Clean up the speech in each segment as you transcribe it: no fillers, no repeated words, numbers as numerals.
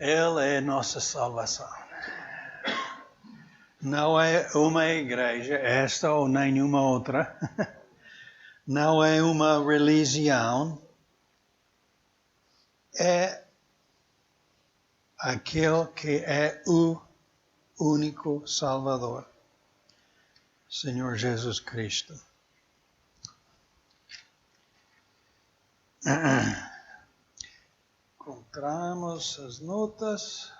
Ele é nossa salvação. Não é uma igreja, esta ou nenhuma outra. Não é uma religião. É aquele que é o único Salvador, Senhor Jesus Cristo. Encontramos as notas.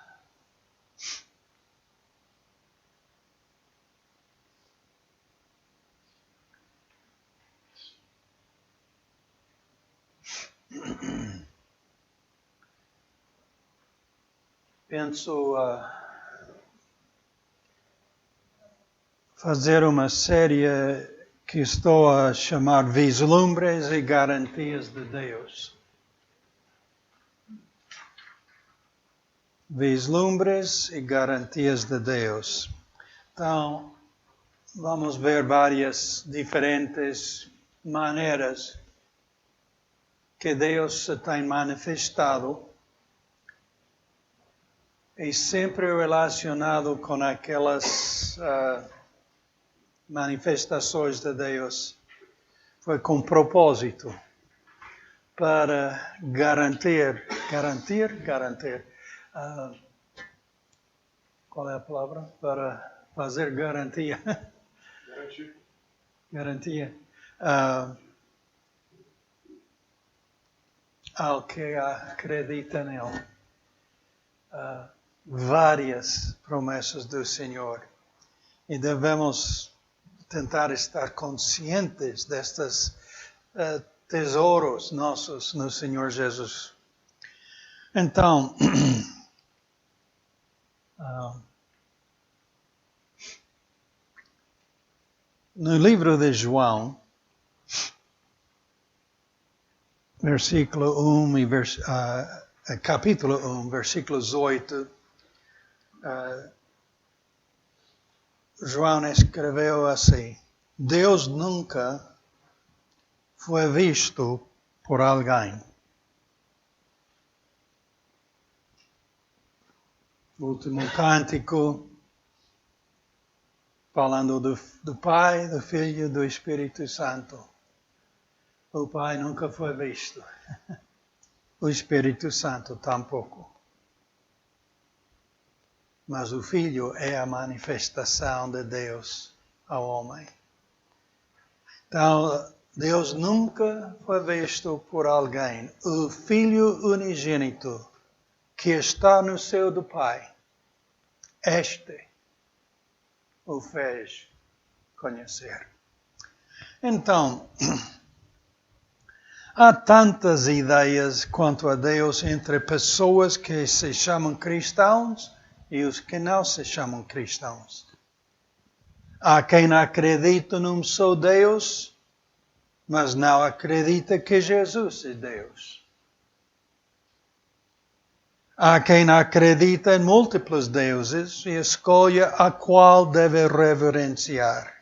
Penso fazer uma série que estou a chamar Vislumbres e Garantias de Deus. Vislumbres e Garantias de Deus. Então, vamos ver várias diferentes maneiras que Deus se tem manifestado e sempre relacionado com aquelas manifestações de Deus. Foi com propósito para garantir. Qual é a palavra? Para fazer garantia. Garantia. Ao que acredita nele. Várias promessas do Senhor. E devemos tentar estar conscientes destes tesouros nossos no Senhor Jesus. Então, no livro de João, capítulo 1, versículos 8, João escreveu assim: Deus nunca foi visto por alguém. O último cântico, falando do Pai, do Filho e do Espírito Santo. O Pai nunca foi visto. O Espírito Santo tampouco. Mas o Filho é a manifestação de Deus ao homem. Então, Deus nunca foi visto por alguém. O Filho unigênito que está no seio do Pai, este o fez conhecer. Então, há tantas ideias quanto a Deus entre pessoas que se chamam cristãos e os que não se chamam cristãos. Há quem acredita num só Deus, mas não acredita que Jesus é Deus. Há quem acredita em múltiplos deuses e escolhe a qual deve reverenciar.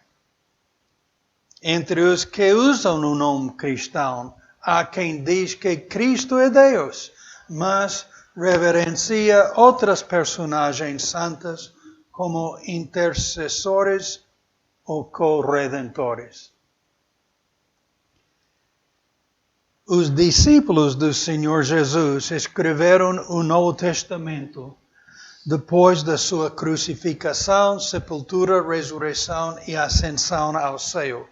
Entre os que usam o nome cristão, há quem diz que Cristo é Deus, mas reverencia outras personagens santas como intercessores ou corredentores. Os discípulos do Senhor Jesus escreveram o Novo Testamento depois da sua crucificação, sepultura, ressurreição e ascensão ao céu.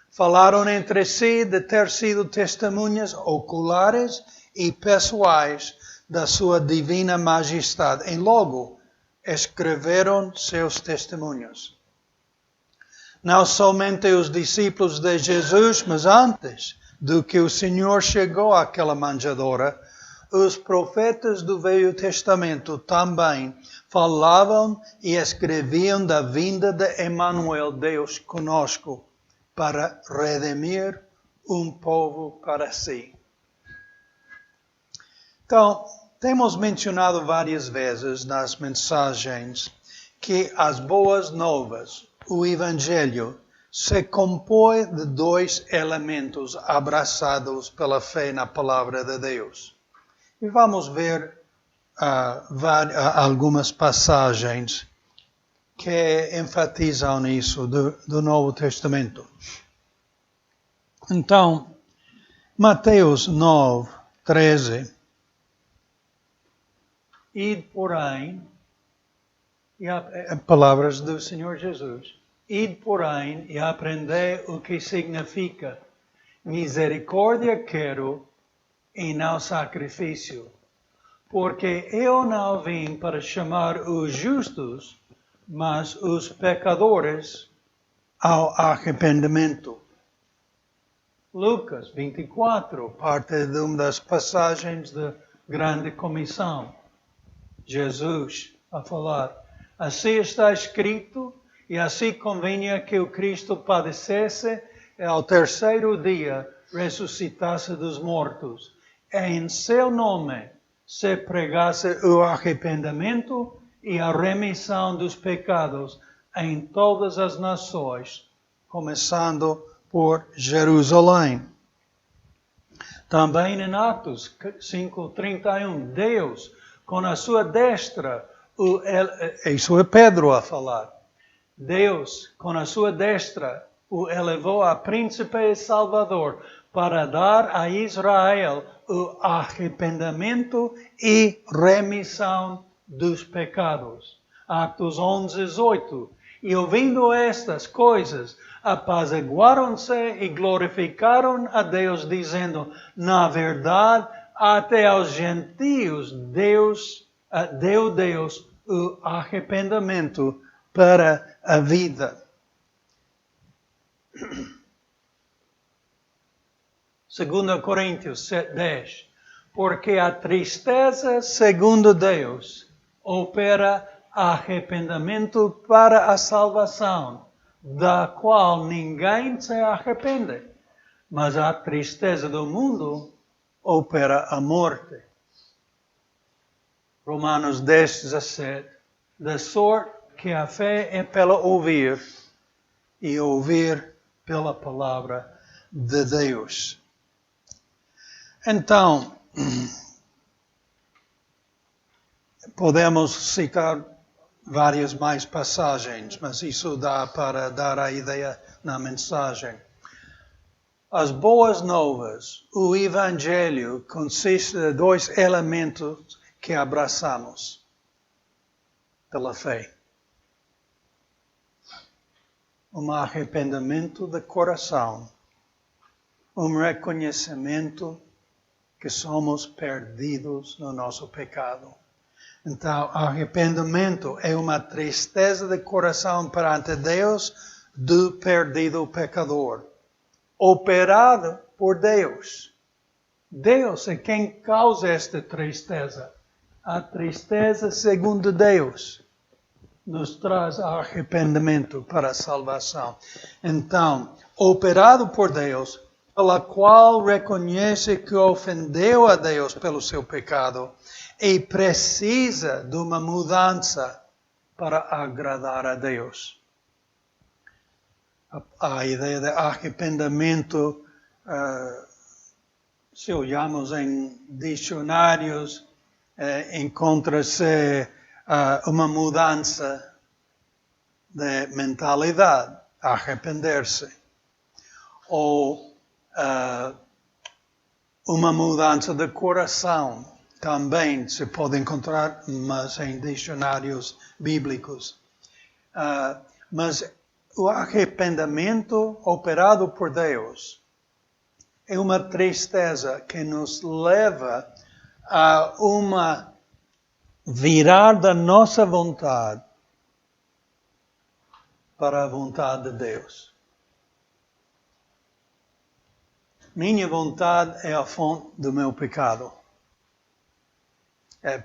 Falaram entre si de ter sido testemunhas oculares e pessoais da sua divina majestade. E logo escreveram seus testemunhos. Não somente os discípulos de Jesus, mas antes do que o Senhor chegou àquela manjedoura, os profetas do Velho Testamento também falavam e escreviam da vinda de Emmanuel, Deus conosco, para redimir um povo para si. Então, temos mencionado várias vezes nas mensagens que as boas novas, o Evangelho, se compõe de dois elementos abraçados pela fé na Palavra de Deus. E vamos ver algumas passagens que enfatizam isso do Novo Testamento. Então, Mateus 9, 13. Ide, porém, palavras do Senhor Jesus. Ide, porém, e aprendei o que significa misericórdia quero e não sacrifício. Porque eu não vim para chamar os justos, mas os pecadores ao arrependimento. Lucas 24, parte de uma das passagens da Grande Comissão. Jesus a falar. Assim está escrito, e assim convinha que o Cristo padecesse e ao terceiro dia ressuscitasse dos mortos. E em seu nome se pregasse o arrependimento e a remissão dos pecados em todas as nações, começando por Jerusalém. Também em Atos 5:31, Deus, com a sua destra, isso é Pedro a falar. Deus, com a sua destra, o elevou a príncipe e salvador para dar a Israel o arrependimento e remissão dos pecados. Atos 11:18. E ouvindo estas coisas, apaziguaram-se e glorificaram a Deus, dizendo, na verdade, até aos gentios deu Deus o arrependimento para a vida. 2 Coríntios 7:10. Porque a tristeza, segundo Deus, opera arrependimento para a salvação, da qual ninguém se arrepende. Mas a tristeza do mundo opera a morte. Romanos 10:17. De sorte que a fé é pelo ouvir, e ouvir pela palavra de Deus. Então, podemos citar várias mais passagens, mas isso dá para dar a ideia na mensagem. As boas novas, o Evangelho, consiste de dois elementos que abraçamos pela fé. Um arrependimento de coração, um reconhecimento que somos perdidos no nosso pecado. Então, arrependimento é uma tristeza de coração perante Deus do perdido pecador, operado por Deus. Deus é quem causa esta tristeza. A tristeza, segundo Deus, nos traz arrependimento para a salvação. Então, operado por Deus, pela qual reconhece que ofendeu a Deus pelo seu pecado e precisa de uma mudança para agradar a Deus. A ideia de arrependimento, se olharmos em dicionários, encontra-se uma mudança de mentalidade, arrepender-se. Ou uma mudança de coração, também se pode encontrar, mas em dicionários bíblicos. Mas o arrependimento operado por Deus é uma tristeza que nos leva a uma virar da nossa vontade para a vontade de Deus. Minha vontade é a fonte do meu pecado.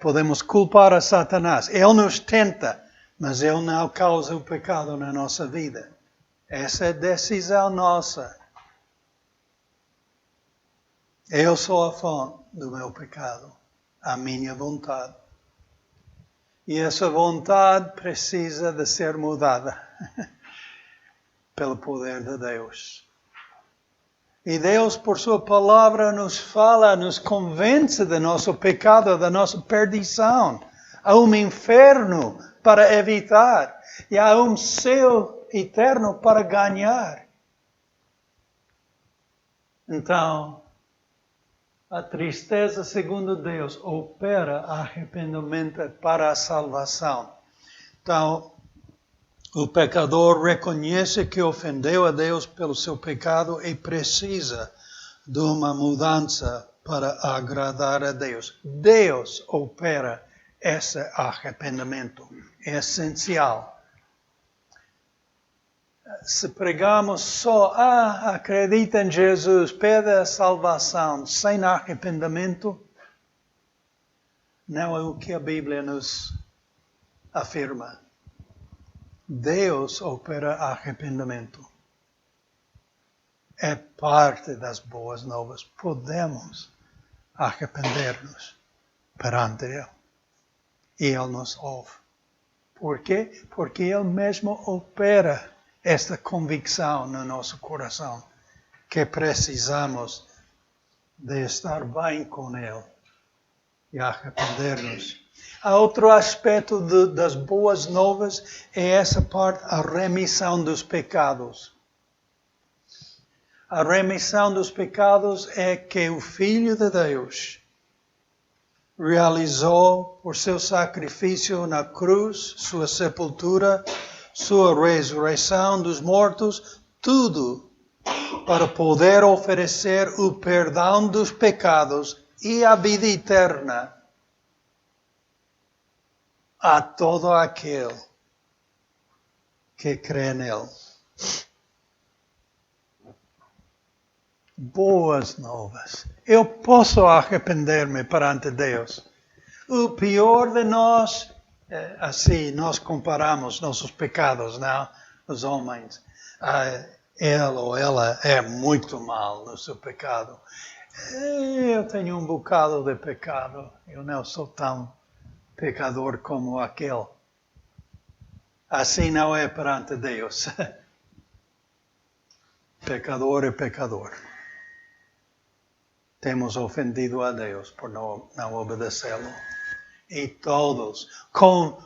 Podemos culpar a Satanás. Ele nos tenta, mas ele não causa o pecado na nossa vida. Essa é a decisão nossa. Eu sou a fonte do meu pecado, a minha vontade. E essa vontade precisa de ser mudada pelo poder de Deus. E Deus, por sua palavra, nos fala, nos convence do nosso pecado, da nossa perdição. Há um inferno para evitar. E há um céu eterno para ganhar. Então, a tristeza, segundo Deus, opera arrependimento para a salvação. Então, o pecador reconhece que ofendeu a Deus pelo seu pecado e precisa de uma mudança para agradar a Deus. Deus opera esse arrependimento. É essencial. Se pregamos só, acredita em Jesus, pede a salvação, sem arrependimento, não é o que a Bíblia nos afirma. Deus opera arrependimento. É parte das boas novas. Podemos arrepender-nos perante Ele. E Ele nos ouve. Por quê? Porque Ele mesmo opera esta convicção no nosso coração. Que precisamos de estar bem com Ele. E arrepender-nos. Há outro aspecto das boas novas, é essa parte, a remissão dos pecados. A remissão dos pecados é que o Filho de Deus realizou por seu sacrifício na cruz, sua sepultura, sua ressurreição dos mortos, tudo para poder oferecer o perdão dos pecados e a vida eterna a todo aquele que crê nele. Boas novas. Eu posso arrepender-me perante Deus. O pior de nós, assim, nós comparamos nossos pecados, não? Os homens. Ele ou ela é muito mal no seu pecado. Eu tenho um bocado de pecado. Eu não sou tão pecador como aquele. Assim não é perante Deus. Pecador é pecador. Temos ofendido a Deus por não obedecê-lo. E todos, com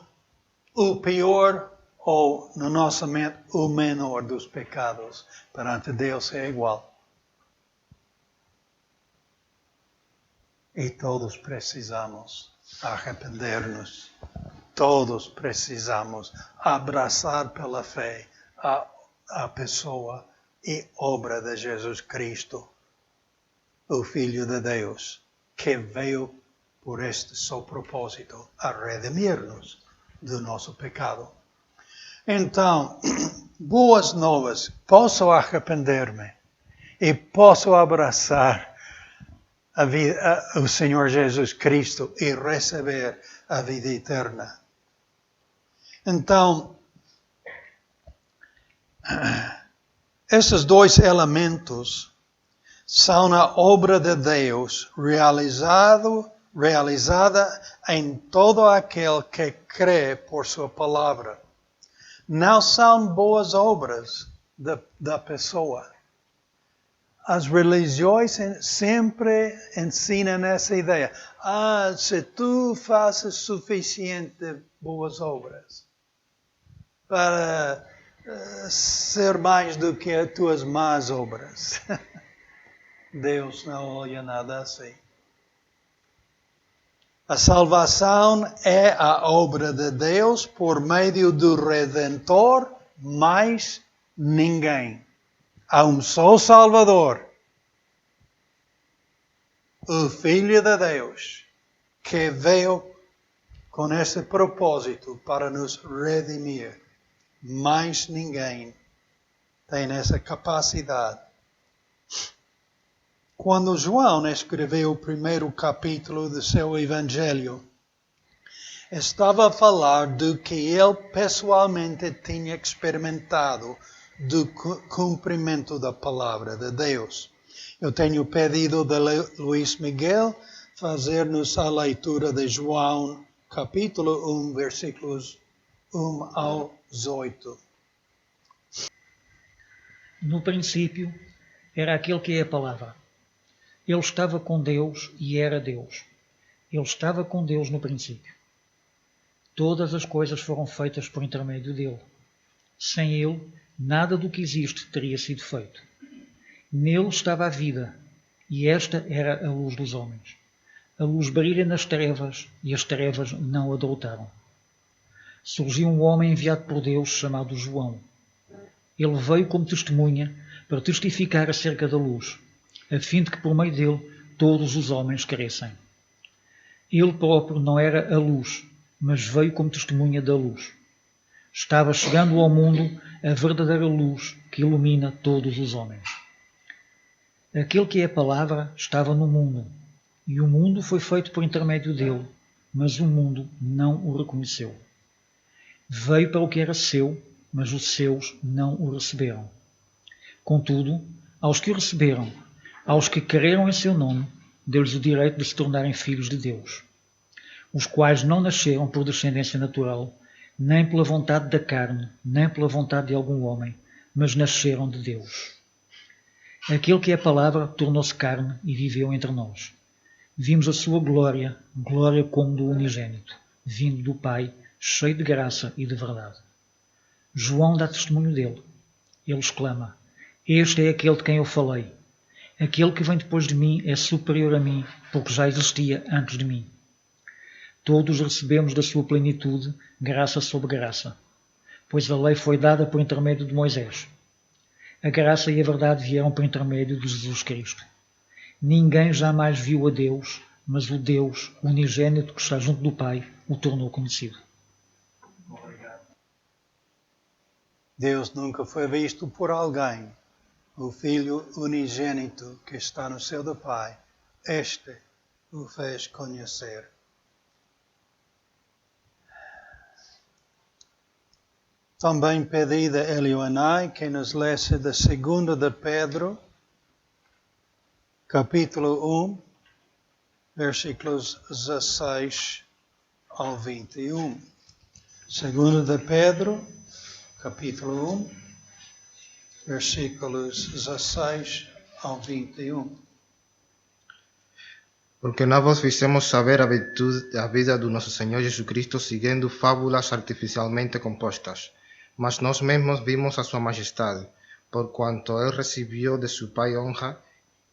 o pior ou, na nossa mente, o menor dos pecados, perante Deus é igual. E todos precisamos arrepender-nos. Todos precisamos abraçar pela fé a pessoa e obra de Jesus Cristo, o Filho de Deus, que veio por este só propósito, a redimir-nos do nosso pecado. Então, boas novas, posso arrepender-me e posso abraçar o Senhor Jesus Cristo e receber a vida eterna. Então, esses dois elementos são a obra de Deus realizada em todo aquele que crê por sua palavra. Não são boas obras da pessoa. As religiões sempre ensinam essa ideia. Se tu fazes suficiente boas obras para ser mais do que as tuas más obras. Deus não olha nada assim. A salvação é a obra de Deus por meio do Redentor, mais ninguém. Há um só Salvador, o Filho de Deus, que veio com esse propósito para nos redimir. Mais ninguém tem essa capacidade. Quando João escreveu o primeiro capítulo do seu Evangelho, estava a falar do que ele pessoalmente tinha experimentado do cumprimento da palavra de Deus. Eu tenho pedido de Luís Miguel fazer-nos a leitura de João, capítulo 1, versículos 1 aos 8. No princípio era aquele que é a palavra. Ele estava com Deus e era Deus. Ele estava com Deus no princípio. Todas as coisas foram feitas por intermédio dele. Sem ele, nada do que existe teria sido feito. Nele estava a vida, e esta era a luz dos homens. A luz brilha nas trevas, e as trevas não a derrotaram. Surgiu um homem enviado por Deus chamado João. Ele veio como testemunha para testificar acerca da luz, a fim de que por meio dele todos os homens crescem. Ele próprio não era a luz, mas veio como testemunha da luz. Estava chegando ao mundo a verdadeira luz que ilumina todos os homens. Aquele que é a palavra estava no mundo, e o mundo foi feito por intermédio dele, mas o mundo não o reconheceu. Veio para o que era seu, mas os seus não o receberam. Contudo, aos que o receberam, aos que creram em seu nome, deu-lhes o direito de se tornarem filhos de Deus, os quais não nasceram por descendência natural, nem pela vontade da carne, nem pela vontade de algum homem, mas nasceram de Deus. Aquele que é a palavra tornou-se carne e viveu entre nós. Vimos a sua glória, glória como do unigênito, vindo do Pai, cheio de graça e de verdade. João dá testemunho dele. Ele exclama: Este é aquele de quem eu falei. Aquele que vem depois de mim é superior a mim, porque já existia antes de mim. Todos recebemos da sua plenitude graça sobre graça, pois a lei foi dada por intermédio de Moisés. A graça e a verdade vieram por intermédio de Jesus Cristo. Ninguém jamais viu a Deus, mas o Deus unigênito que está junto do Pai o tornou conhecido. Deus nunca foi visto por alguém. O Filho unigênito que está no céu do Pai, este o fez conhecer. Também pedi a Elioanai que nos lesse da 2 de Pedro, capítulo 1, versículos 16 ao 21. 2 de Pedro, capítulo 1, versículos 16 ao 21. Porque nós vos fizemos saber a virtude da vida do nosso Senhor Jesus Cristo seguindo fábulas artificialmente compostas. Mas nós mesmos vimos a sua majestade, porquanto ele recebeu de seu Pai honra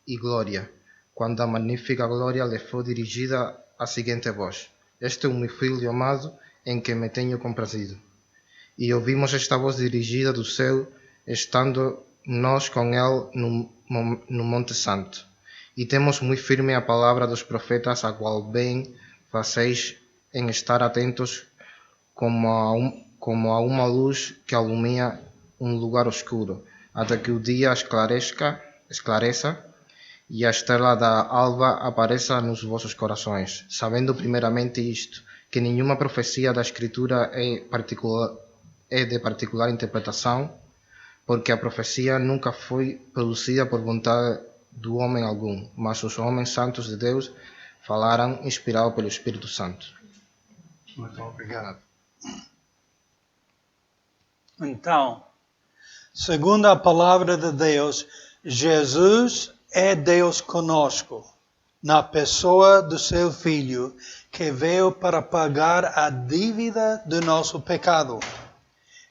e glória, quando a magnífica glória lhe foi dirigida a seguinte voz: Este é o meu Filho amado, em que me tenho comprazido. E ouvimos esta voz dirigida do céu, estando nós com ele no Monte Santo. E temos muito firme a palavra dos profetas, a qual bem faceis em estar atentos como a uma luz que alumia um lugar escuro, até que o dia esclareça e a estrela da alva apareça nos vossos corações, sabendo primeiramente isto, que nenhuma profecia da Escritura é de particular interpretação, porque a profecia nunca foi produzida por vontade do homem algum, mas os homens santos de Deus falaram inspirados pelo Espírito Santo. Muito obrigado. Então, segundo a palavra de Deus, Jesus é Deus conosco, na pessoa do seu Filho, que veio para pagar a dívida do nosso pecado.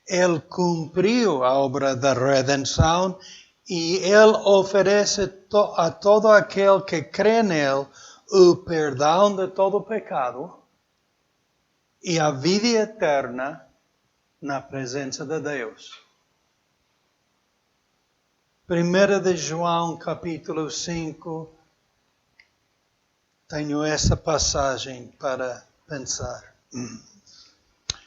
Ele cumpriu a obra da redenção e Ele oferece a todo aquele que crê nele o perdão de todo o pecado e a vida eterna na presença de Deus. 1 de João, capítulo 5, tenho essa passagem para pensar.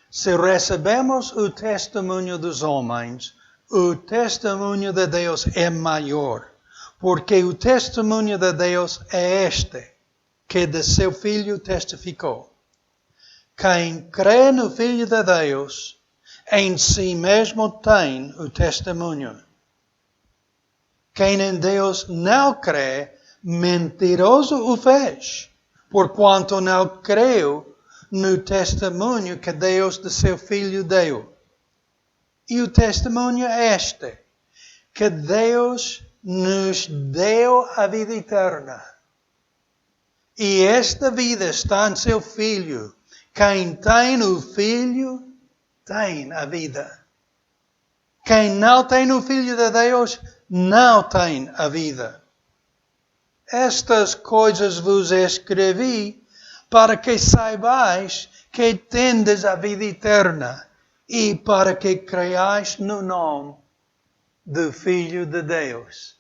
Se recebemos o testemunho dos homens, o testemunho de Deus é maior, porque o testemunho de Deus é este, que de seu Filho testificou. Quem crê no Filho de Deus, em si mesmo tem o testemunho. Quem em Deus não crê, mentiroso o fez, porquanto não creu no testemunho que Deus de seu Filho deu. E o testemunho é este, que Deus nos deu a vida eterna. E esta vida está em seu Filho. Quem tem o Filho, tem a vida. Quem não tem o Filho de Deus, não tem a vida. Estas coisas vos escrevi para que saibais que tendes a vida eterna e para que creiais no nome do Filho de Deus.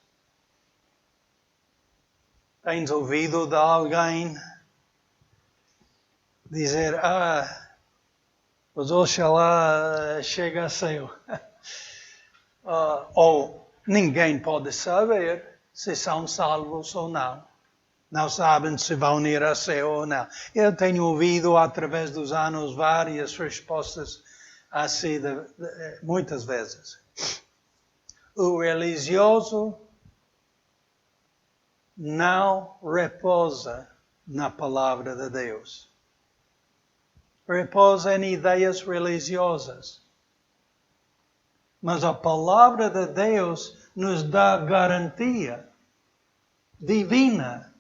Tens ouvido de alguém dizer, mas oxalá chega a céu. Ou ninguém pode saber se são salvos ou não. Não sabem se vão ir a céu ou não. Eu tenho ouvido através dos anos várias respostas assim, muitas vezes. O religioso não repousa na palavra de Deus. Repousa em ideias religiosas. Mas a palavra de Deus nos dá garantia divina.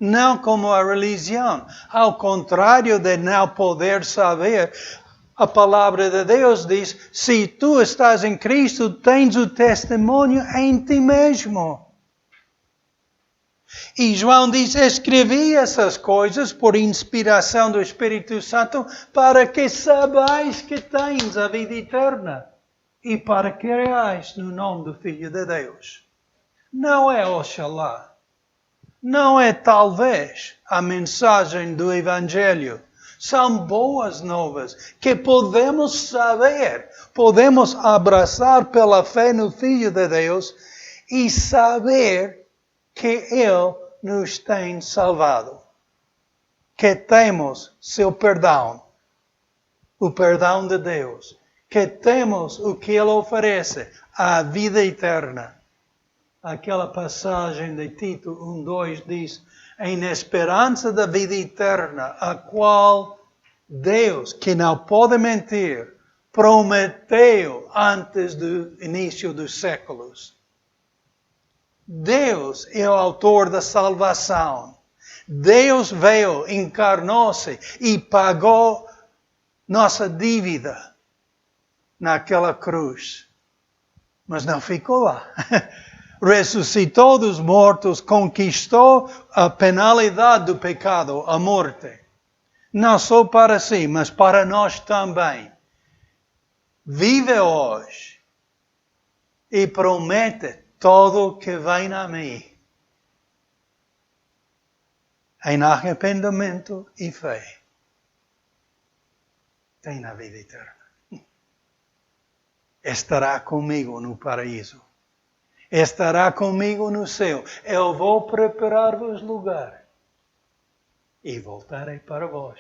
Não como a religião. Ao contrário de não poder saber, a palavra de Deus diz, se tu estás em Cristo, tens o testemunho em ti mesmo. E João diz, escrevi essas coisas por inspiração do Espírito Santo para que saibais que tens a vida eterna e para que creiais no nome do Filho de Deus. Não é oxalá. Não é talvez a mensagem do Evangelho. São boas novas que podemos saber, podemos abraçar pela fé no Filho de Deus e saber que Ele nos tem salvado. Que temos seu perdão, o perdão de Deus. Que temos o que Ele oferece, a vida eterna. Aquela passagem de Tito 1:2 diz, em esperança da vida eterna, a qual Deus, que não pode mentir, prometeu antes do início dos séculos. Deus é o autor da salvação. Deus veio, encarnou-se e pagou nossa dívida naquela cruz. Mas não ficou lá. Ressuscitou dos mortos, conquistou a penalidade do pecado, a morte. Não só para si, mas para nós também. Vive hoje e promete todo o que vem a mim. Em arrependimento e fé. Tem a vida eterna. Estará comigo no paraíso. Estará comigo no céu. Eu vou preparar-vos lugar. E voltarei para vós.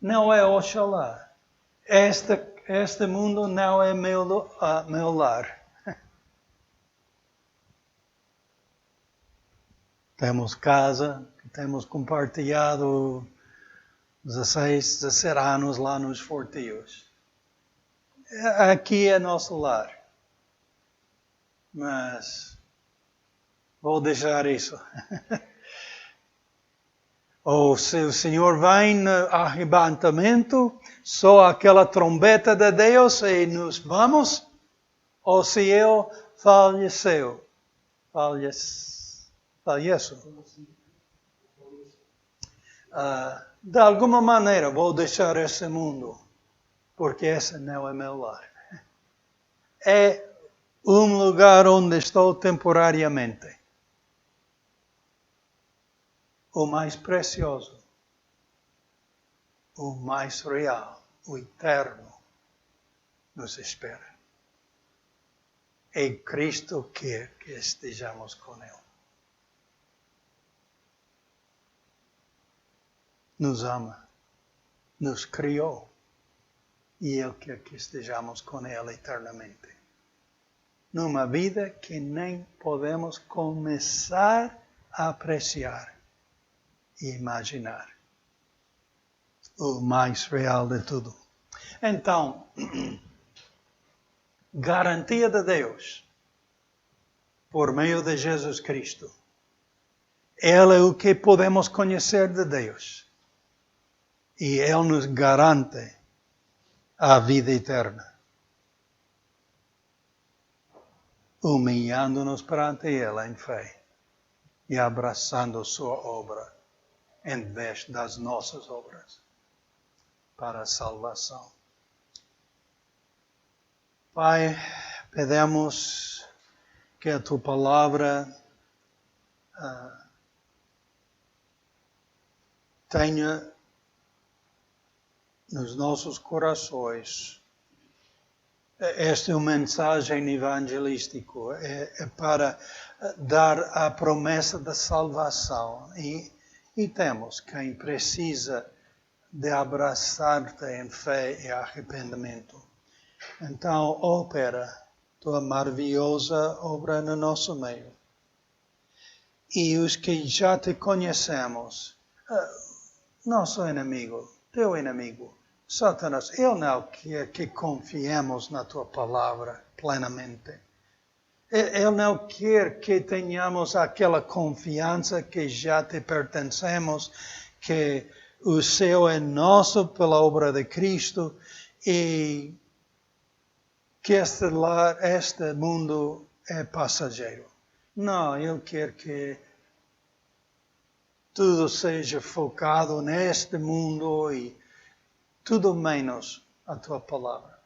Não é oxalá. Este mundo não é meu lar. Temos casa, temos compartilhado 16, 17 anos lá nos Fortios. Aqui é nosso lar. Mas vou deixar isso. Ou se o Senhor vem no arrebatamento, só aquela trombeta de Deus e nos vamos, ou se eu faleço. De alguma maneira vou deixar esse mundo, porque esse não é meu lar. É um lugar onde estou temporariamente. O mais precioso, o mais real, o eterno, nos espera. E Cristo quer que estejamos com Ele. Nos ama, nos criou, e Ele quer que estejamos com Ele eternamente. Numa vida que nem podemos começar a apreciar e imaginar. O mais real de tudo. Então, garantia de Deus. por meio de Jesus Cristo. Ele é o que podemos conhecer de Deus. E Ele nos garante a vida eterna. Humilhando-nos perante Ele em fé e abraçando sua obra em vez das nossas obras para a salvação. Pai, pedimos que a Tua palavra tenha nos nossos corações. Esta é uma mensagem evangelística, é para dar a promessa da salvação. E temos quem precisa de abraçar-te em fé e arrependimento. Então, opera tua maravilhosa obra no nosso meio. E os que já te conhecemos, nosso inimigo, teu inimigo, Satanás, ele não quer que confiemos na tua palavra plenamente. Ele não quer que tenhamos aquela confiança que já te pertencemos, que o céu é nosso pela obra de Cristo e que este mundo é passageiro. Não, Ele quer que tudo seja focado neste mundo e tudo menos a tua palavra.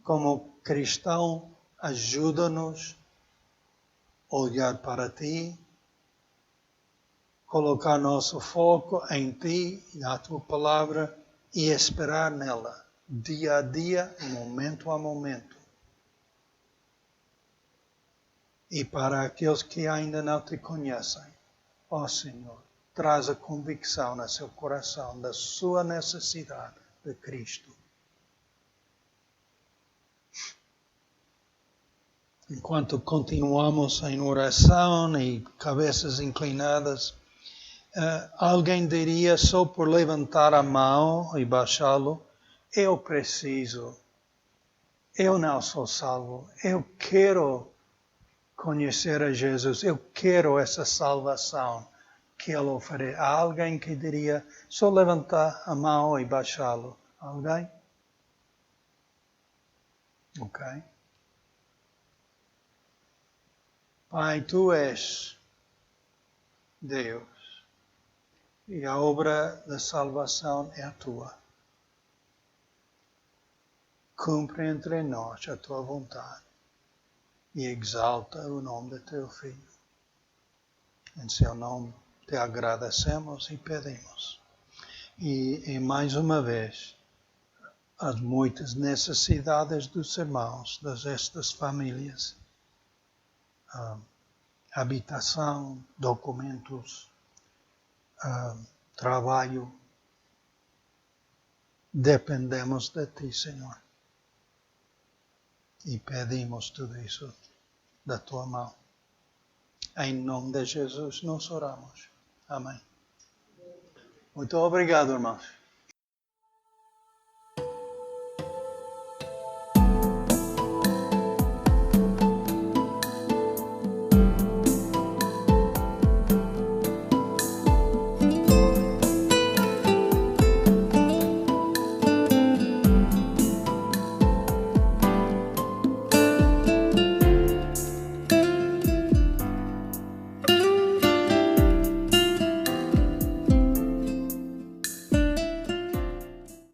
Como cristão, ajuda-nos a olhar para ti, colocar nosso foco em ti e na tua palavra e esperar nela, dia a dia, momento a momento. E para aqueles que ainda não te conhecem, ó Senhor, traz a convicção no seu coração da sua necessidade de Cristo. Enquanto continuamos em oração e cabeças inclinadas, alguém diria só por levantar a mão e baixá-lo, eu preciso, eu não sou salvo, eu quero conhecer a Jesus, eu quero essa salvação que Ele oferece. Há alguém que diria só levantar a mão e baixá-lo? Alguém? Ok. Pai, Tu és Deus e a obra da salvação é a Tua. Cumpre entre nós a Tua vontade e exalta o nome de Teu Filho. Em Seu nome Te agradecemos e pedimos. E mais uma vez, as muitas necessidades dos irmãos, destas famílias, habitação, documentos, trabalho, dependemos de Ti, Senhor. E pedimos tudo isso da Tua mão. Em nome de Jesus nós oramos. Amém. Muito obrigado, irmãos.